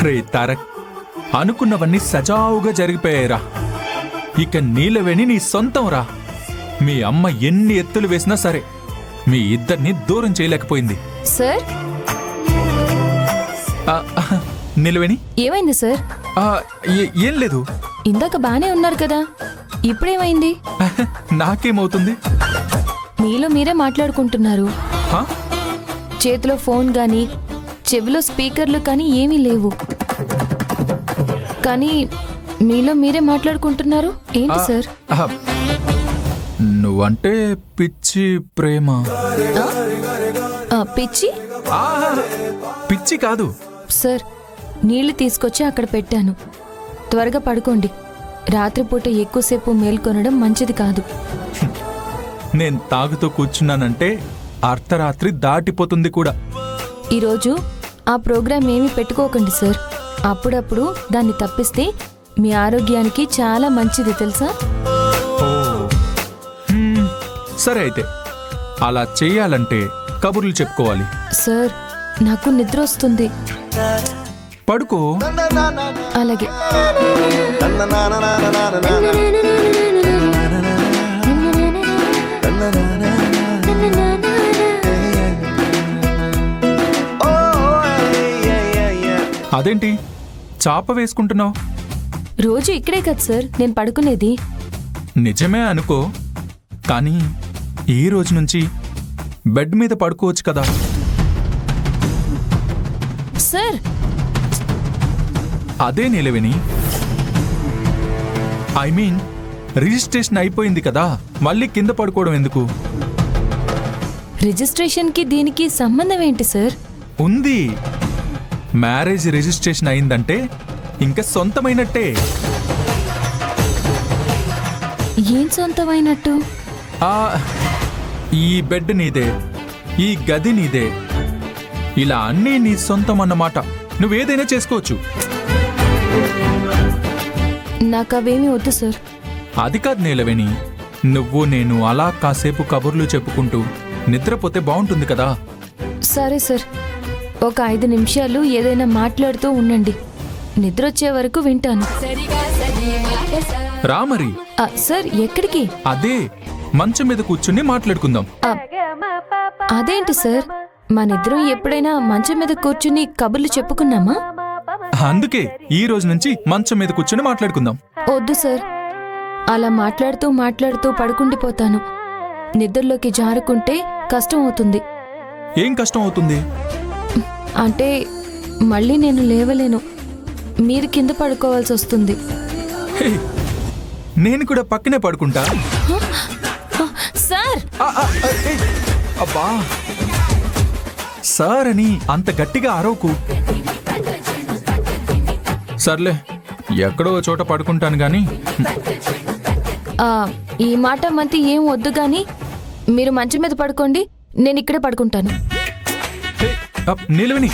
రే తారక్, అనుకున్నవన్నీ సజావుగా జరిగిపోయాయిరా. ఇక నీలవేణి నీ సొంతం రా. మీ అమ్మ ఎన్ని ఎత్తులు వేసినా సరే మీ ఇద్దరిని దూరం చేయలేకపోయింది. సార్ నీలవేణి, ఏమైంది సార్? ఏం లేదు. ఇందాక బానే ఉన్నారు కదా, ఇప్పుడేమైంది? నాకేమవుతుంది? మీలో మీరే మాట్లాడుకుంటున్నారు. చేతిలో ఫోన్ గాని చెవిలో స్పీకర్లు కానీ ఏమీ లేవు, కానీ మీలో మీరే మాట్లాడుకుంటున్నారు ఏంటి సార్? నువ్వంటే పిచ్చి ప్రేమ. పిచ్చి? పిచ్చి కాదు సార్, నీళ్లు తీసుకొచ్చి అక్కడ పెట్టాను, త్వరగా పడుకోండి. రాత్రిపూట ఎక్కువసేపు మేల్కొనడం మంచిది కాదు. నేను తాగుతూ కూర్చున్నానంటే అర్ధరాత్రి దాటిపోతుంది కూడా. ఈరోజు ఆ ప్రోగ్రాం ఏమీ పెట్టుకోకండి సార్. అప్పుడప్పుడు దాన్ని తప్పిస్తే మీ ఆరోగ్యానికి చాలా మంచిది తెలుసా? సరే అయితే, అలా చెయ్యాలంటే కబుర్లు చెప్పుకోవాలి. సార్, నాకు నిద్ర వస్తుంది. పడుకో. అలాగే. అదేంటి చాప వేసుకుంటున్నావు? రోజు ఇక్కడే కదా సార్ నేను పడుకునేది. నిజమే అనుకో, కానీ ఈ రోజు నుంచి బెడ్ మీద పడుకోవచ్చు కదా. సార్, అదే నీలవేణి, ఐ మీన్ రిజిస్ట్రేషన్ అయిపోయింది కదా, మళ్ళీ కింద పడుకోవడం ఎందుకు? రిజిస్ట్రేషన్కి దీనికి సంబంధం ఏంటి సార్? ఉంది. మ్యారేజ్ రిజిస్ట్రేషన్ అయిందంటే ఇంకా సొంతమైనట్టే. ఏం సొంతమైనట్టు? ఈ బెడ్ నీదే, ఈ గది నీదే, ఇలా అన్నీ నీ సొంతం అన్నమాట. నువ్వేదైనా చేసుకోవచ్చు. నాకు అవేమీ వద్దు సార్. అది కాదు నీలవేణి, నువ్వు నేను అలా కాసేపు కబుర్లు చెప్పుకుంటూ నిద్రపోతే బాగుంటుంది కదా. సరే సార్, ఒక 5 నిమిషాలు ఏదైనా మాట్లాడుతూ ఉండండి, నిద్రొచ్చే వరకు వింటాను. రా మరి. సార్, ఎక్కడికి? అదే మంచం మీద కూర్చుని మాట్లాడుకుందాం. అదేంటి సార్, మనిద్దరం ఎప్పుడైనా మంచం మీద కూర్చుని కబుర్లు చెప్పుకున్నామా? అందుకే ఈ రోజు నుంచి మంచం మీద కూర్చుని మాట్లాడుకుందాం. వద్దు సార్, అలా మాట్లాడుతూ మాట్లాడుతూ పడుకుండిపోతాను. నిద్రలోకి జారుకుంటే కష్టం అవుతుంది. ఏం కష్టం అవుతుంది? అంటే మళ్ళీ నేను లేవలేను, మీరు కింద పడుకోవాల్సి వస్తుంది. నేను కూడా పక్కనే పడుకుంటా. సార్! అబ్బా, సార్ అని అంత గట్టిగా అరవకు. సర్లే, ఎక్కడో చోట పడుకుంటాను గాని. ఈ మాట మంతి ఏం వద్దు గాని, మీరు మంచం మీద పడుకోండి, నేను ఇక్కడే పడుకుంటాను. నీలవేణి,